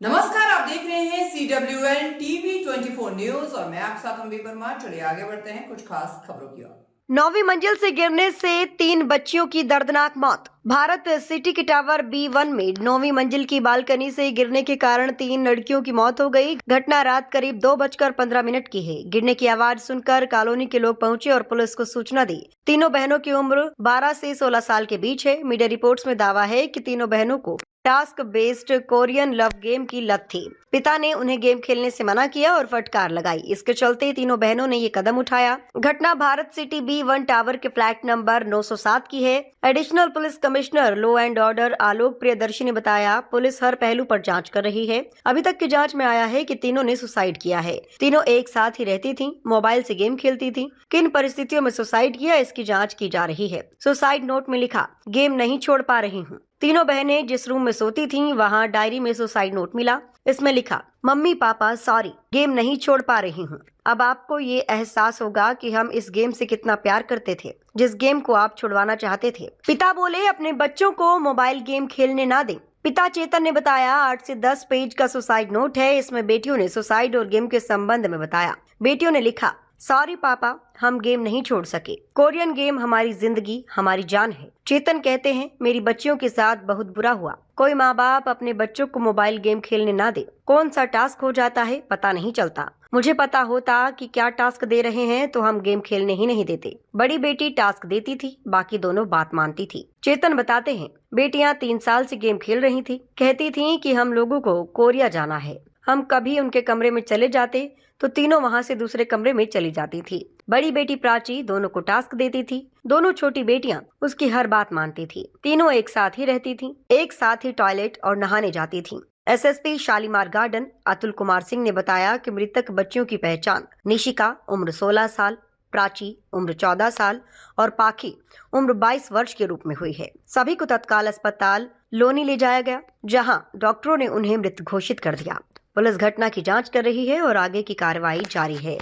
नमस्कार, आप देख रहे हैं CWN TV 24 न्यूज और मैं आपके साथ अंबिका परमार। चलिए आगे बढ़ते हैं कुछ खास खबरों की ओर। 9वीं मंजिल से गिरने से 3 बच्चियों की दर्दनाक मौत। भारत सिटी के टावर B1 में 9वीं मंजिल की बालकनी से गिरने के कारण 3 लड़कियों की मौत हो गई। घटना रात करीब 2:15 की है। गिरने की आवाज सुनकर कॉलोनी के लोग पहुंचे और पुलिस को सूचना दी। तीनों बहनों की उम्र 12 से 16 साल के बीच है। मीडिया रिपोर्ट्स में दावा है कि तीनों बहनों को task based Korean love game की लत थी। पिता ने उन्हें गेम खेलने से मना किया और फटकार लगाई। इसके चलते तीनों बहनों ने ये कदम उठाया। घटना भारत सिटी B1 टावर के फ्लैट नंबर 907 की है। Additional police commissioner law and order Alok Priyadarshi ने बताया, पुलिस हर पहलू पर जांच कर रही है। अभी तक की जांच में आया है कि तीनों ने सुसाइड किया है। तीनों एक साथ ही रहती थीं, मोबाइल से गेम खेलती थीं। किन परिस्थितियों में सुसाइड किया, इसकी जांच की जा रही है। सुसाइड नोट में लिखा, गेम नहीं छोड़ पा रही हूँ। तीनों बहनें जिस रूम में सोती थीं, वहां डायरी में सुसाइड नोट मिला। इसमें लिखा, मम्मी पापा सॉरी, गेम नहीं छोड़ पा रही हूँ। अब आपको ये एहसास होगा कि हम इस गेम से कितना प्यार करते थे, जिस गेम को आप छुड़वाना चाहते थे। पिता बोले, अपने बच्चों को मोबाइल गेम खेलने ना दें। पिता चेतन ने बताया, 8 से 10 पेज का सुसाइड नोट है। इसमें बेटियों ने सुसाइड और गेम के संबंध में बताया। बेटियों ने लिखा, सॉरी पापा, हम गेम नहीं छोड़ सके। कोरियन गेम हमारी जिंदगी, हमारी जान है। चेतन कहते हैं, मेरी बच्चियों के साथ बहुत बुरा हुआ। कोई माँ बाप अपने बच्चों को मोबाइल गेम खेलने ना दे। कौन सा टास्क हो जाता है पता नहीं चलता। मुझे पता होता कि क्या टास्क दे रहे हैं तो हम गेम खेलने ही नहीं देते। बड़ी बेटी टास्क देती थी, बाकी दोनों बात मानती थी। चेतन बताते हैं, बेटियां 3 साल से गेम खेल रही थी। कहती थी कि हम लोगों को कोरिया जाना है। हम कभी उनके कमरे में चले जाते तो तीनों वहां से दूसरे कमरे में चली जाती थी। बड़ी बेटी प्राची दोनों को टास्क देती थी। दोनों छोटी बेटियां उसकी हर बात मानती थी। तीनों एक साथ ही रहती थीं, एक साथ ही टॉयलेट और नहाने जाती थीं। SSP शालीमार गार्डन अतुल कुमार सिंह ने बताया कि मृतक बच्चियों की पहचान निशिका उम्र 16 साल, प्राची उम्र 14 साल और पाखी उम्र 22 वर्ष के रूप में हुई है। सभी को तत्काल अस्पताल लोनी ले जाया गया, जहां डॉक्टरों ने उन्हें मृत घोषित कर दिया। पुलिस घटना की जांच कर रही है और आगे की कार्रवाई जारी है।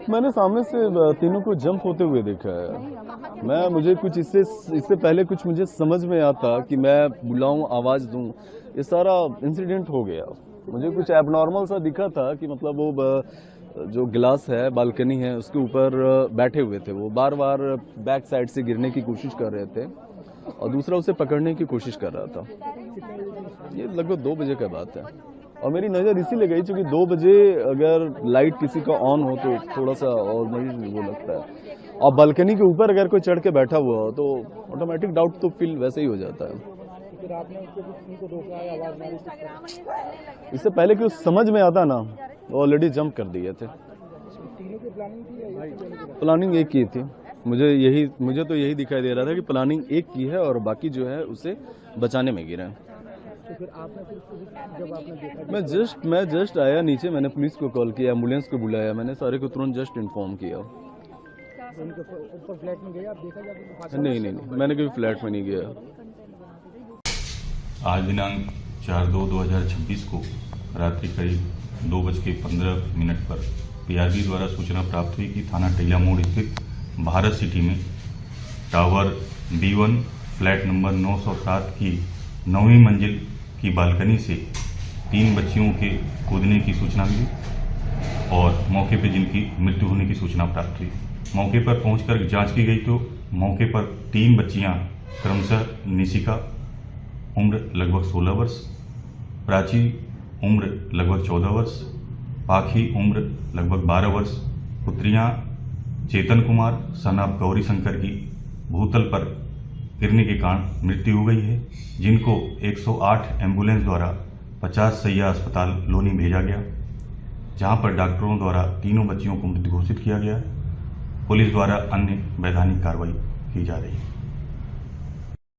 मैंने सामने से तीनों को जंप होते हुए देखा है। मुझे कुछ इससे पहले कुछ मुझे समझ में आता कि मैं बुलाऊं, आवाज दूं, ये सारा इंसिडेंट हो गया। मुझे कुछ एबनॉर्मल सा दिखा था कि मतलब वो जो गिलास है, बालकनी है, उसके ऊपर बैठे हुए थे। वो बार बार बैक साइड से गिरने की कोशिश कर रहे थे और दूसरा उसे पकड़ने की कोशिश कर रहा था। ये लगभग 2 बजे का बात है और मेरी नज़र इसीलिए गई क्योंकि 2 बजे अगर लाइट किसी का ऑन हो तो थोड़ा सा और मुझे वो लगता है, और बालकनी के ऊपर अगर कोई चढ़ के बैठा हुआ हो तो ऑटोमेटिक डाउट तो फील वैसे ही हो जाता है। फिर आपने उनको रोका, आवाज मारी? इससे पहले कि उस समझ में आता ना, वो ऑलरेडी जंप कर दिए थे। तीनों की प्लानिंग थी? प्लानिंग एक की थी। मुझे तो यही दिखाई दे रहा था कि प्लानिंग एक की है और बाकी जो है उसे बचाने में गिरा है। तो फिर आपने जब आपने देखा, मैं जस्ट आया नीचे, मैंने पुलिस को कॉल किया, एम्बुलेंस को बुलाया, मैंने सारे को तुरंत जस्ट इन्फॉर्म किया। उनके ऊपर फ्लैट में गए, आप देखा जाके? नहीं, मैंने कभी फ्लैट में नहीं गया। आज दिनांक 4/2/2026 को रात्रि करीब 2:15 पर PRB द्वारा सूचना प्राप्त हुई कि थाना टीला मोड़ स्थित भारत सिटी में टावर B1 फ्लैट नंबर 907 की 9वीं मंजिल की बालकनी से 3 बच्चियों के कूदने की सूचना मिली और मौके पर जिनकी मृत्यु होने की सूचना प्राप्त हुई। मौके पर पहुंचकर जांच की गई तो मौके पर 3 बच्चियां क्रमशः निशिका उम्र लगभग 16 वर्ष, प्राची उम्र लगभग 14 वर्ष, पाखी उम्र लगभग 12 वर्ष, पुत्रियां चेतन कुमार सन ऑफ गौरी शंकर की भूतल पर गिरने के कारण मृत्यु हो गई है, जिनको 108 एम्बुलेंस द्वारा 50 सैया अस्पताल लोनी भेजा गया, जहां पर डॉक्टरों द्वारा तीनों बच्चियों को मृत घोषित किया गया। पुलिस द्वारा अन्य वैधानिक कार्रवाई की जा रही है।